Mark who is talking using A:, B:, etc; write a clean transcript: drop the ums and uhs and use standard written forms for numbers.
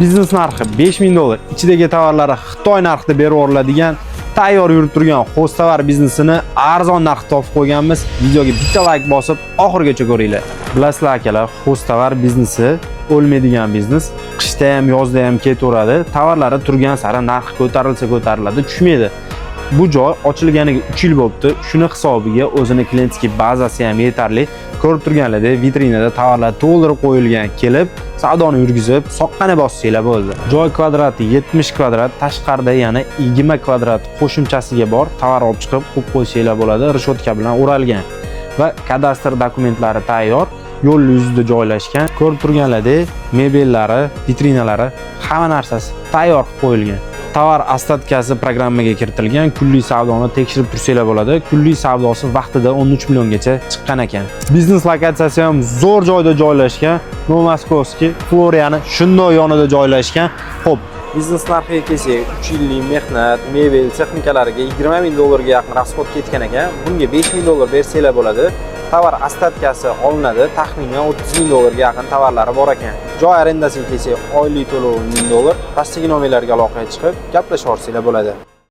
A: Biznes narxi 5000 dollar, ichidagi tovarlari Xitoy narxida berib yuboriladigan tayyor yurib turgan xo'stovar biznesini arzon narxda topib qo'yganmiz. Videoga bitta like bosib oxirigacha ko'ringlar. Bilasizlar akalar, xo'stovar biznesi o'lmaydigan biznes. Qishda ham, yozda ham ketaveradi. Tovarlari turgan sari narxi ko'tariladi, tushmaydi. Bu joy ochilganiga 3 yil bo'libdi. Shuni hisobiga o'zini klientskiy bazasi ham yetarli. Ko'rib turganlaringdek, vitrinada tovarlar to'ldirib qo'yilgan. Kelib, savdoni yurgizib, soqqani bossanglar bo'ldi. Joy kvadrati 70 kvadrat, tashqarida yana 20 kvadrat qo'shimchasiga bor. Tovar olib chiqib qo'yib qo'ysanglar bo'ladi. Rishotka bilan o'ralgan va kadastr dokumentlari tayyor. Yo'l yuzida joylashgan. Ko'rib turganlaringdek, mebellari, vitrinalari, hamma narsasi tayyor qilib qo'yilgan. Tovar ostatkasi programmaga kiritilgan, kunlik savdoni tekshirib tursanglar bo'ladi. Kunlik savdosi vaqtida 13 milliongacha chiqqan ekan. Biznes lokatsiyasi ham zo'r joyda joylashgan. Novomoskovskiy, Floryani shundoq yonida joylashgan. Xo'p, biznes narxiga kelsak, 3 yillik mehnat, mebel texnikalariga 20 ming dollarga yaqin rasxod ketgan ekan. Bunga 5 ming dollar bersanglar bo'ladi. Tovar ostatkasi olinadi, taxminan 30 ming dollarga yaqin tovarlari bor ekan. Joy arendasiga kelsak, oylik to'lov 1000 dollar. Pastdagi nomerlarga aloqaga chiqib, gaplashib olsanglar bo'ladi.